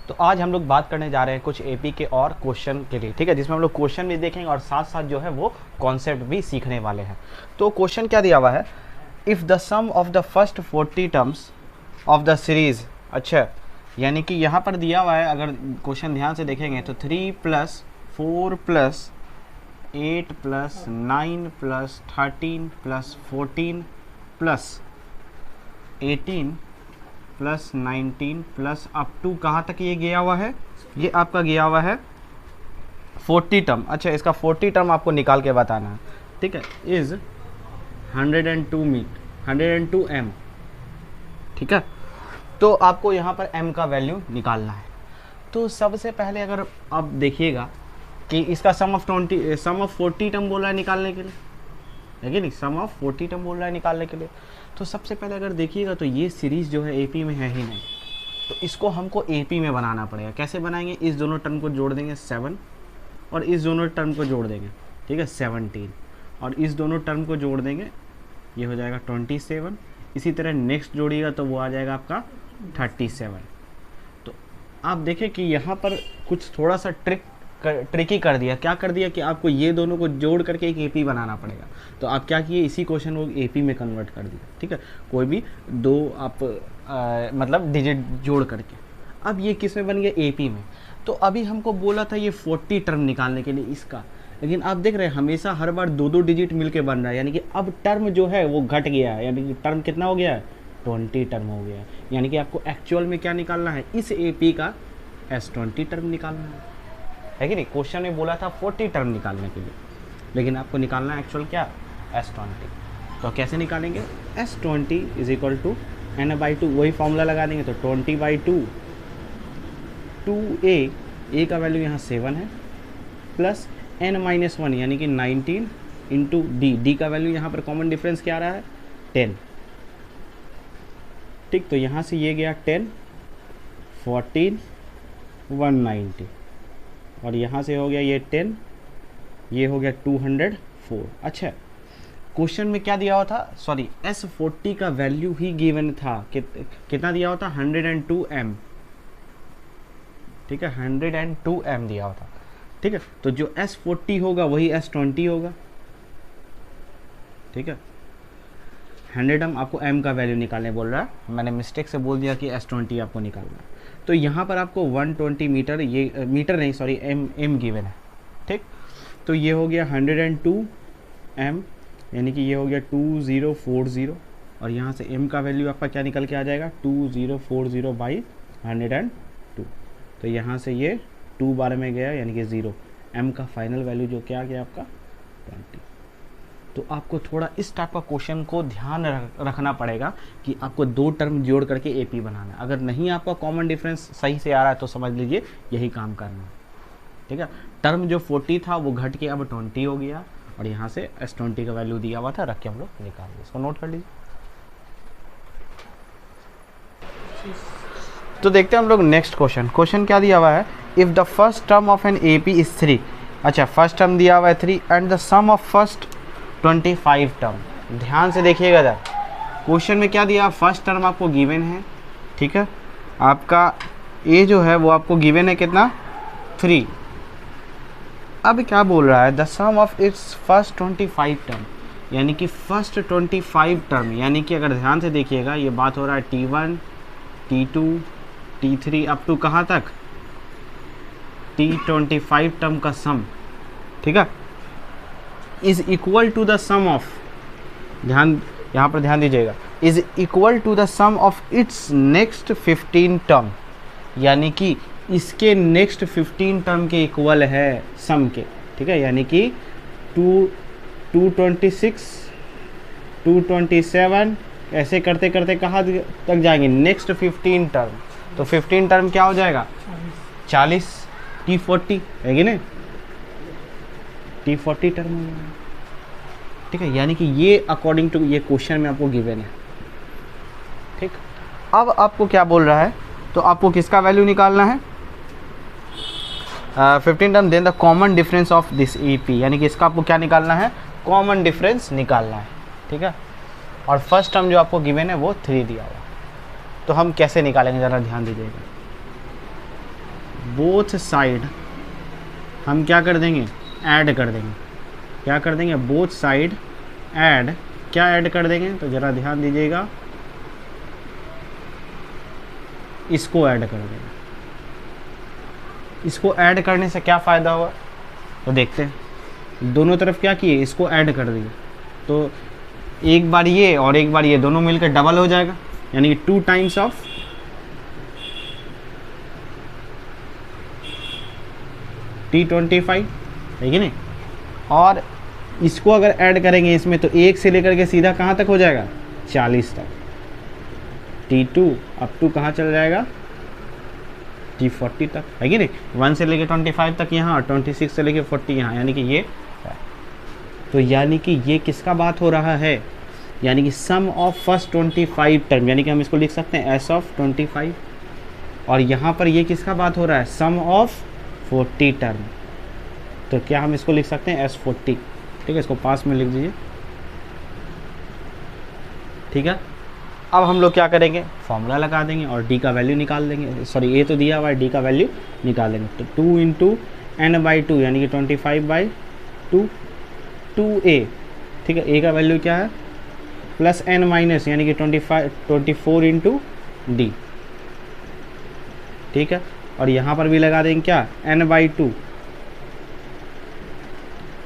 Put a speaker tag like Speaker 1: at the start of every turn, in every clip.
Speaker 1: तो आज हम लोग बात करने जा रहे हैं कुछ एपी के और क्वेश्चन के लिए, ठीक है, जिसमें हम लोग क्वेश्चन भी देखेंगे और साथ साथ जो है वो कॉन्सेप्ट भी सीखने वाले हैं। तो क्वेश्चन क्या दिया हुआ है, if the sum of the first 40 terms of the series, अच्छा यानी कि यहाँ पर दिया हुआ है, अगर क्वेश्चन ध्यान से देखेंगे तो 3 + 4 + 8 + 9 + 13 + 14 + 18 + 19 + अप टू कहाँ तक ये गया हुआ है, ये आपका गया हुआ है 40 टर्म। अच्छा, इसका 40 टर्म आपको निकाल के बताना है, ठीक है। इज़ 102 m, ठीक है। तो आपको यहाँ पर m का वैल्यू निकालना है। तो सबसे पहले अगर आप देखिएगा कि इसका सम ऑफ 40 टर्म बोल रहा है निकालने के लिए, है कि नहीं, सम ऑफ 40 टर्म बोल रहा है निकालने के लिए। तो सबसे पहले अगर देखिएगा तो ये सीरीज़ जो है एपी में है ही नहीं, तो इसको हमको एपी में बनाना पड़ेगा। कैसे बनाएंगे, इस दोनों टर्म को जोड़ देंगे 7 और इस दोनों टर्म को जोड़ देंगे, ठीक है, 17 और इस दोनों टर्म को जोड़ देंगे, ये हो जाएगा 27। इसी तरह नेक्स्ट जोड़िएगा तो वो आ जाएगा आपका 37। तो आप देखें कि यहाँ पर कुछ थोड़ा सा ट्रिकी कर दिया। क्या कर दिया कि आपको ये दोनों को जोड़ करके एक एपी बनाना पड़ेगा। तो आप क्या किए, इसी क्वेश्चन को एपी में कन्वर्ट कर दिया, ठीक है। कोई भी दो आप मतलब डिजिट जोड़ करके, अब ये किस में बन गया, एपी में। तो अभी हमको बोला था ये 40 टर्म निकालने के लिए इसका, लेकिन आप देख रहे हैं हमेशा हर बार दो डिजिट मिलके बन रहा है, यानी कि अब टर्म जो है वो घट गया है, यानी कि टर्म कितना हो गया है, 20 टर्म हो गया है। यानी कि आपको एक्चुअल में क्या निकालना है, इस एपी का S20 टर्म निकालना है कि नहीं। क्वेश्चन में बोला था 40 टर्म निकालने के लिए, लेकिन आपको निकालना है एक्चुअल क्या, S20। तो कैसे निकालेंगे, S20 = n/2, वही फॉर्मूला लगा देंगे। तो 20/2 2a, a का वैल्यू यहाँ 7 है, प्लस n-1 यानी कि 19 इंटू d का वैल्यू यहाँ पर कॉमन डिफरेंस क्या आ रहा है, 10, ठीक। तो यहाँ से ये गया 10, 14, 190 और यहाँ से हो गया ये 10, ये हो गया 204। अच्छा, क्वेश्चन में क्या दिया हुआ था, सॉरी S40 का वैल्यू ही गिवन था, कितना दिया हुआ था, 102 m, ठीक है, 102 m दिया हुआ था, ठीक है। तो जो S40 होगा वही S20 होगा, ठीक है। 100 m आपको m का वैल्यू निकालने बोल रहा है, मैंने मिस्टेक से बोल दिया कि S20 आपको निकालना है। तो यहाँ पर आपको 120 मीटर, ये मीटर नहीं सॉरी m गिवन है, ठीक। तो ये हो गया 102 m, यानी कि ये हो गया 2040 और यहाँ से m का वैल्यू आपका क्या निकल के आ जाएगा, 2040/102। तो यहाँ से ये 2 बार में गया यानी कि 0, m का फाइनल वैल्यू जो क्या गया आपका 20। तो आपको थोड़ा इस टाइप का क्वेश्चन को ध्यान रखना पड़ेगा कि आपको दो टर्म जोड़ करके एपी बनाना है। अगर नहीं आपका कॉमन डिफरेंस सही से आ रहा है तो समझ लीजिए यही काम करना है, ठीक है। टर्म जो 40 था वो घट के अब 20 हो गया और यहाँ से S20 का वैल्यू दिया हुआ था, रख के हम लोग निकाल दिए। इसको नोट कर लीजिए। तो देखते हैं हम लोग नेक्स्ट क्वेश्चन क्या दिया हुआ है, if the first term of an AP is 3। अच्छा, फर्स्ट टर्म दिया हुआ है 3 and the sum of first 25 term. ध्यान से देखिएगा जरा, क्वेश्चन में क्या दिया, फर्स्ट टर्म आपको गिवन है, ठीक है, आपका ए जो है वो आपको गिवन है कितना, 3। अब क्या बोल रहा है, the sum of its first 25 term, यानी कि फर्स्ट 25 टर्म, यानी कि अगर ध्यान से देखिएगा ये बात हो रहा है T1 T2 T3 up to कहाँ तक, T25 टर्म का सम, ठीक है, is equal to the sum of, ध्यान यहाँ पर ध्यान दीजिएगा, is equal to the sum of its next 15 term, यानी कि इसके नेक्स्ट 15 टर्म के इक्वल है सम के, ठीक है। यानी कि 226 227 ऐसे करते करते कहाँ तक जाएंगे, नेक्स्ट 15 टर्म। तो 15 टर्म क्या हो जाएगा, 40, T40 है कि नहीं, T40 टर्म हो जाएगा, ठीक है। यानी कि ये अकॉर्डिंग टू ये क्वेश्चन में आपको गिवन है, ठीक। अब आपको क्या बोल रहा है, तो आपको किसका वैल्यू निकालना है, 15 term, then the common difference of this AP, यानी कि इसका आपको क्या निकालना है, कॉमन डिफरेंस निकालना है, ठीक है। और फर्स्ट टर्म जो आपको गिवन है वो 3 दिया हुआ। तो हम कैसे निकालेंगे, ज़रा ध्यान दीजिएगा। बोथ साइड हम क्या कर देंगे, ऐड कर देंगे। क्या कर देंगे, बोथ साइड ऐड, क्या ऐड कर देंगे, तो ज़रा ध्यान दीजिएगा, इसको ऐड कर देंगे। इसको ऐड करने से क्या फ़ायदा हुआ, तो देखते हैं। दोनों तरफ क्या किए, इसको ऐड कर दिए, तो एक बार ये और एक बार ये दोनों मिलकर डबल हो जाएगा, यानी कि 2 टाइम्स ऑफ T25, है कि नहीं। और इसको अगर ऐड करेंगे इसमें, तो 1 से लेकर के सीधा कहाँ तक हो जाएगा, 40 तक। T2 अप टू कहाँ चल जाएगा, T40 तक, है कि नहीं। 1 से लेकर 25 तक यहाँ, 26 से लेकर 40 यहाँ, यानी कि ये है। तो यानी कि ये किसका बात हो रहा है, यानी कि सम ऑफ फर्स्ट 25 टर्म, यानी कि हम इसको लिख सकते हैं S ऑफ 25। और यहाँ पर ये किसका बात हो रहा है, सम ऑफ 40 टर्म, तो क्या हम इसको लिख सकते हैं S40। ठीक है, इसको पास में लिख दीजिए। ठीक है, अब हम लोग क्या करेंगे, फॉर्मूला लगा देंगे और d का वैल्यू निकाल देंगे। सॉरी, ये तो दिया हुआ है, d का वैल्यू निकाल देंगे। तो 2 इंटू n/2 यानी कि 25/2 2a। ठीक है, a का वैल्यू क्या है, प्लस n माइनस यानी कि 24 इंटू डी। ठीक है, और यहाँ पर भी लगा देंगे क्या, n/2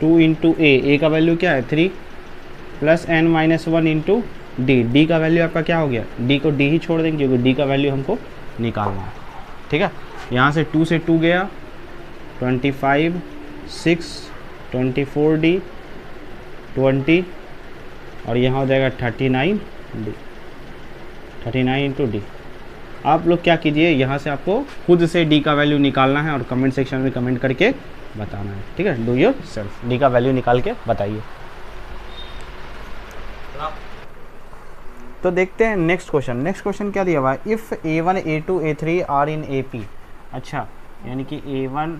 Speaker 1: 2 इंटू a का वैल्यू क्या है 3, प्लस n-1 इंटू डी का वैल्यू आपका क्या हो गया, d को d ही छोड़ देंगे क्योंकि d का वैल्यू हमको निकालना है। ठीक है, यहाँ से 2 से 2 गया, 25 6 24d 20, और यहाँ हो जाएगा 39d, 39 इंटू डी। आप लोग क्या कीजिए, यहाँ से आपको खुद से d का वैल्यू निकालना है और कमेंट सेक्शन में कमेंट करके बताना है। ठीक है, डू योर सेल्फ, d का वैल्यू निकाल के बताइए। तो देखते हैं नेक्स्ट क्वेश्चन। नेक्स्ट क्वेश्चन क्या दिया हुआ है, if A1 A2 A3 are in AP। अच्छा, यानी कि A1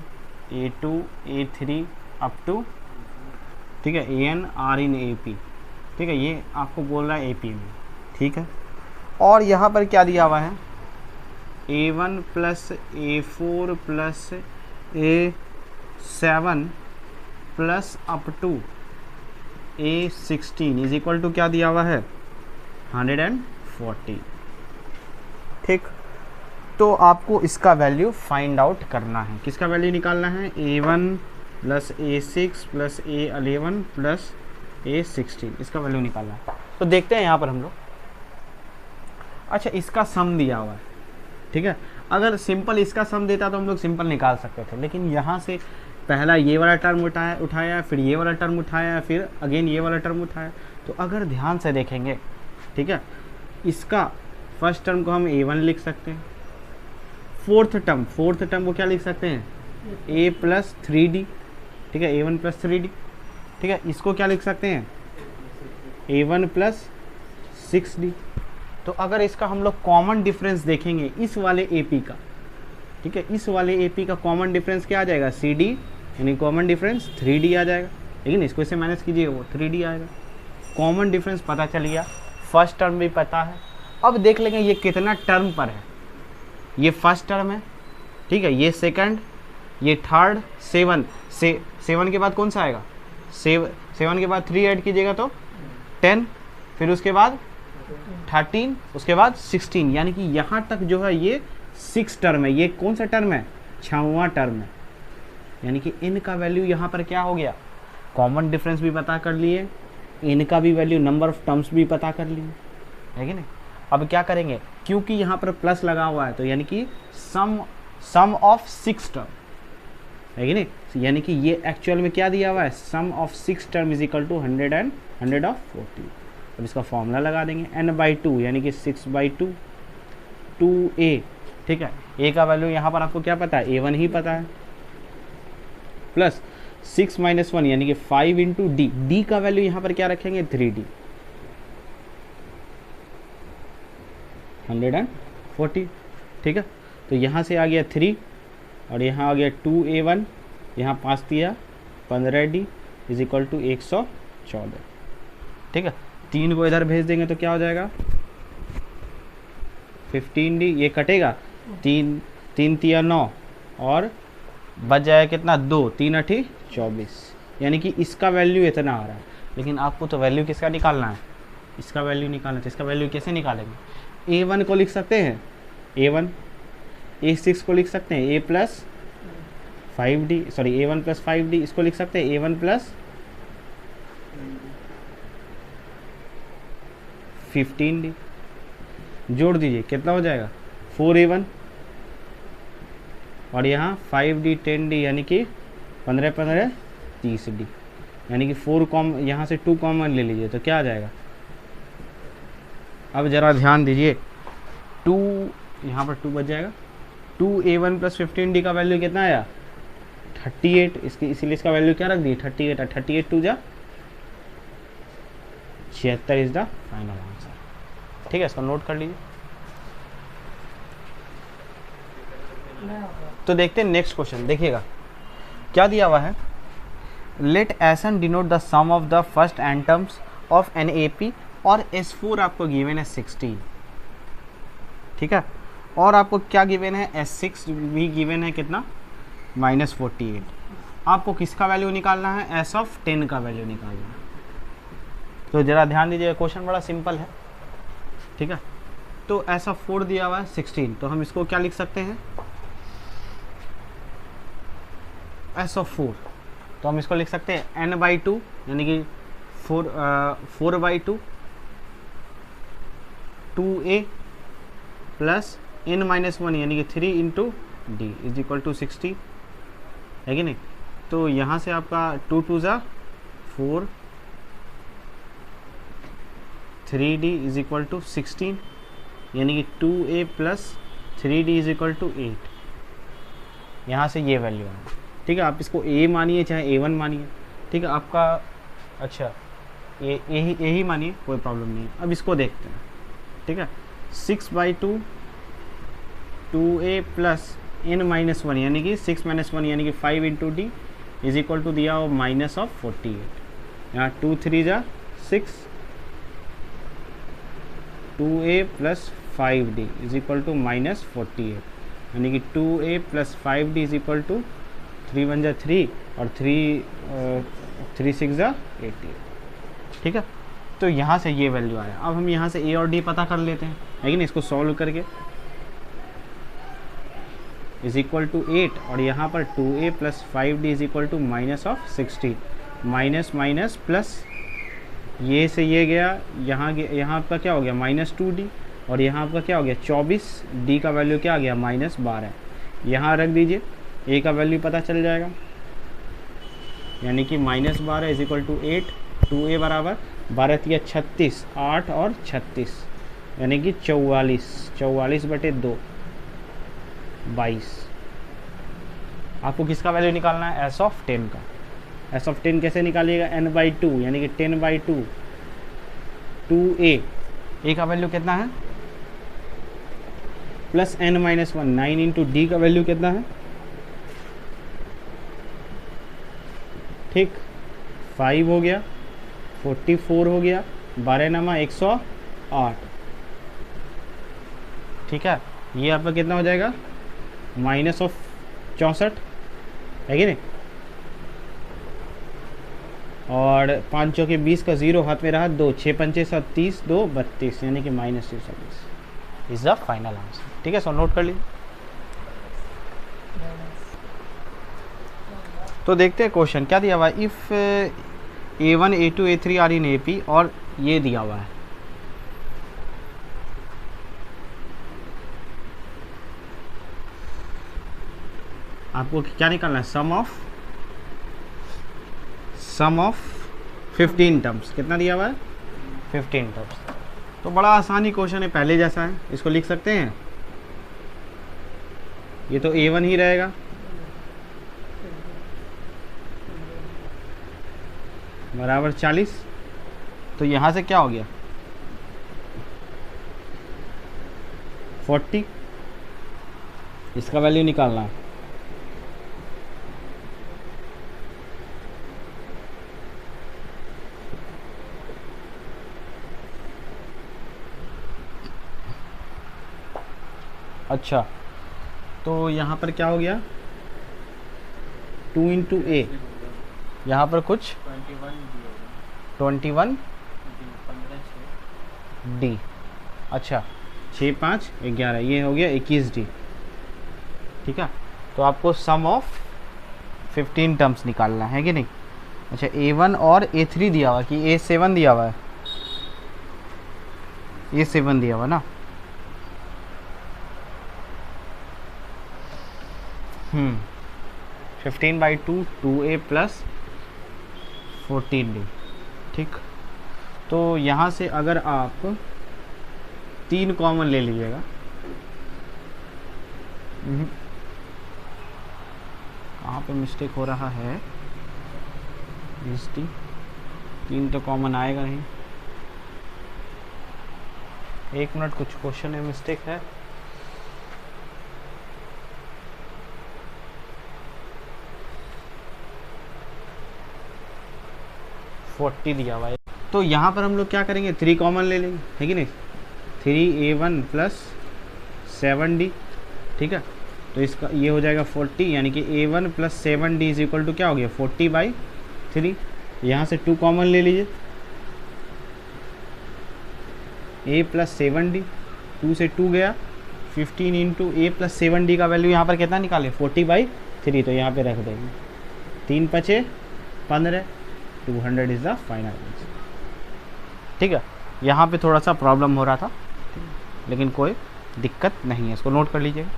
Speaker 1: A2 A3 up to, ठीक है, AN आर इन AP। ठीक है, ये आपको बोल रहा है AP में। ठीक है, और यहाँ पर क्या दिया हुआ है, A1 plus A4 plus A7 plus up to A16 is equal to क्या दिया हुआ है, 140। ठीक, तो आपको इसका वैल्यू फाइंड आउट करना है। किसका वैल्यू निकालना है, A1 plus A6 plus A11 plus A16, इसका वैल्यू निकालना है। तो देखते हैं यहाँ पर हम लोग। अच्छा, इसका सम दिया हुआ है। ठीक है, अगर सिंपल इसका सम देता तो हम लोग सिंपल निकाल सकते थे, लेकिन यहाँ से पहला ये वाला टर्म उठाया, फिर ये वाला टर्म उठाया, फिर अगेन ये वाला टर्म उठाया। तो अगर ध्यान से देखेंगे, ठीक है, इसका फर्स्ट टर्म को हम A1 लिख सकते हैं, फोर्थ टर्म को क्या लिख सकते हैं, A प्लस 3D। ठीक है, A1 प्लस 3D। ठीक है, इसको क्या लिख सकते हैं, A1 प्लस 6D। तो अगर इसका हम लोग कॉमन डिफरेंस देखेंगे इस वाले AP का, ठीक है, इस वाले AP का कॉमन डिफरेंस क्या आ जाएगा, CD, यानी कॉमन डिफरेंस 3D आ जाएगा। लेकिन इसको इसे माइनस कीजिएगा, वो 3D आएगा। कॉमन डिफरेंस पता चल गया, फर्स्ट टर्म भी पता है। अब देख लेंगे ये कितना टर्म पर है। ये फर्स्ट टर्म है, ठीक है, ये सेकंड, ये थर्ड, 7 के बाद कौन सा आएगा, 7 के बाद 3 ऐड कीजिएगा तो 10, फिर उसके बाद 13, उसके बाद 16, यानी कि यहाँ तक जो है ये 6 टर्म है। ये कौन सा टर्म है, 6वां टर्म है। यानी कि इनका वैल्यू यहाँ पर क्या हो गया, कॉमन डिफरेंस भी पता कर लिए, इनका भी वैल्यू, नंबर ऑफ टर्म्स भी पता कर लिए, है कि नहीं। अब क्या करेंगे, क्योंकि यहाँ पर प्लस लगा हुआ है, तो यानी कि सम ऑफ 6 टर्म, है कि नहीं। यानी कि ये एक्चुअल में क्या दिया हुआ है, sum of 6 term is equal to 100 of 40। अब इसका फॉर्मूला लगा देंगे, n/2 यानी कि 6/2 2a। ठीक है, a का वैल्यू यहाँ पर आपको क्या पता है, A1 ही पता है, प्लस 6 - 1 यानी कि 5 इंटू डी का वैल्यू यहाँ पर क्या रखेंगे, 3D 140। ठीक है, तो यहाँ से आ गया 3 और यहाँ आ गया 2a1, यहाँ 5 दिया 15D इज इक्वल टू 114। ठीक है, 3 को इधर भेज देंगे तो क्या हो जाएगा, 15D, ये कटेगा, 3 3 तिया 9, और बच जाएगा कितना, 2 3 8 24, यानी कि इसका वैल्यू इतना आ रहा है। लेकिन आपको तो वैल्यू किसका निकालना है, इसका वैल्यू निकालना है। तो इसका वैल्यू कैसे निकालेंगे, A1 को लिख सकते हैं A1, A6 को लिख सकते हैं A plus 5D, sorry A1 plus 5D, इसको लिख सकते हैं A1 प्लस 15D। जोड़ दीजिए कितना हो जाएगा 4A1 और यहाँ 5D 10D, यानी कि 15 15 30D, यानी कि 4 कॉमन, यहाँ से 2 कॉमन ले लीजिए तो क्या आ जाएगा। अब ज़रा ध्यान दीजिए, 2 यहाँ पर 2 बच जाएगा। 2A1 प्लस 15D का वैल्यू कितना आया 38, इसकी इसीलिए इसका वैल्यू क्या रख दिए 38, 38 2 जा 76 इज द फाइनल आंसर। ठीक है, इसको नोट कर लीजिए। तो देखते हैं नेक्स्ट क्वेश्चन, देखिएगा क्या दिया हुआ है। Let Sn denote the sum of the first n terms of NaP और S4 आपको गिवन है 16, ठीक है, और आपको क्या गिवन है S6 भी गिवन है कितना -48। आपको किसका वैल्यू निकालना है, S ऑफ 10 का वैल्यू निकालना है। तो ज़रा ध्यान दीजिए, क्वेश्चन बड़ा सिंपल है, ठीक है। तो S ऑफ 4 दिया हुआ है 16, तो हम इसको क्या लिख सकते हैं S ऑफ 4, तो हम इसको लिख सकते हैं n/2, यानी कि 4/2 2a प्लस n-1 यानी कि 3 into D is equal to 60, है कि नहीं। तो यहाँ से आपका 2 2 ज़ा 4, 3d इज इक्वल टू 16, यानी कि 2a plus 3d is equal to 8। यहाँ से ये वैल्यू है, ठीक है। आप इसको a मानिए चाहे a1 मानिए, ठीक है आपका, अच्छा ए ही मानिए, कोई प्रॉब्लम नहीं है। अब इसको देखते हैं, ठीक है। 6/2 2a प्लस n-1 यानी कि 6 - 1 यानी कि 5 into D is equal to दिया हो माइनस ऑफ 48। यहाँ 2 3 जा 6, 2a plus 5d is equal to -48, यानी कि 2a plus 5d is equal to 3 1 जा 3 और 3 6 जा 88, ठीक है। तो यहाँ से ये वैल्यू आया। अब हम यहाँ से a और d पता कर लेते हैं, है कि नहीं। इसको सॉल्व करके इज इक्वल टू 8 और यहाँ पर 2a plus 5d is equal to -16, minus minus plus, ये से ये गया, यहाँ आपका क्या हो गया -2d और यहाँ आपका क्या हो गया 24, d का वैल्यू क्या आ गया -12। यहाँ रख दीजिए, a का वैल्यू पता चल जाएगा, यानी कि -12 इज इक्वल टू 8, 2a बराबर 12 × 36, 8 और 36 यानी कि 44/2 22। आपको किसका वैल्यू निकालना है, S ऑफ 10 का। S ऑफ 10 कैसे निकालिएगा, n/2 यानी कि 10/2 2a का वैल्यू कितना है प्लस n-1 9 इंटू डी का वैल्यू कितना है, ठीक 5 हो गया, 44 हो गया, 12 × 9 108, ठीक है। ये आपका कितना हो जाएगा -64, है कि नहीं। और 5 चौके 20 का 0 हाथ में रहा 2, 6 पंचे 30, 2 32 यानी कि -240 इज द फाइनल आंसर, ठीक है। सो नोट कर लीजिए। तो देखते हैं क्वेश्चन क्या दिया हुआ है। If A1 A2 A3 are in AP और ये दिया हुआ है, आपको क्या निकालना है, सम ऑफ 15 टर्म्स। कितना दिया हुआ है 15 टर्म्स। तो बड़ा आसान ही क्वेश्चन है, पहले जैसा है। इसको लिख सकते हैं, ये तो A1 ही रहेगा, बराबर 40। तो यहाँ से क्या हो गया 40, इसका वैल्यू निकालना है। अच्छा, तो यहाँ पर क्या हो गया 2 इंटू ए, यहाँ पर कुछ 21 डी, अच्छा 6 5 11, ये हो गया 21 डी। ठीक है, तो आपको सम ऑफ 15 टर्म्स निकालना है कि नहीं। अच्छा A1 और A3 दिया हुआ कि A7 दिया हुआ है, A7 दिया हुआ ना। 15/2 2A प्लस 14D। ठीक, तो यहाँ से अगर आप 3 कॉमन ले लीजिएगा, कहाँ पे मिस्टेक हो रहा है, 3 तो कॉमन आएगा नहीं। 1 मिनट, कुछ क्वेश्चन में मिस्टेक है। $40 दिया हुआ है, तो यहाँ पर हम लोग क्या करेंगे, 3 कॉमन ले लेंगे, है कि नहीं। 3A1 प्लस 7D, ठीक है, तो इसका ये हो जाएगा 40, यानी कि A1 plus 7D is equal to क्या हो गया 40/3। यहाँ से 2 कॉमन ले लीजिए, A प्लस 7D, 2 से 2 गया, 15 इंटू A प्लस 7D का वैल्यू यहाँ पर कितना निकाले 40/3, तो यहाँ पे रख देंगे, 3 5 15, 200 इज़ द फाइनल आंसर। ठीक है, यहाँ पे थोड़ा सा प्रॉब्लम हो रहा था, लेकिन कोई दिक्कत नहीं है, इसको नोट कर लीजिएगा।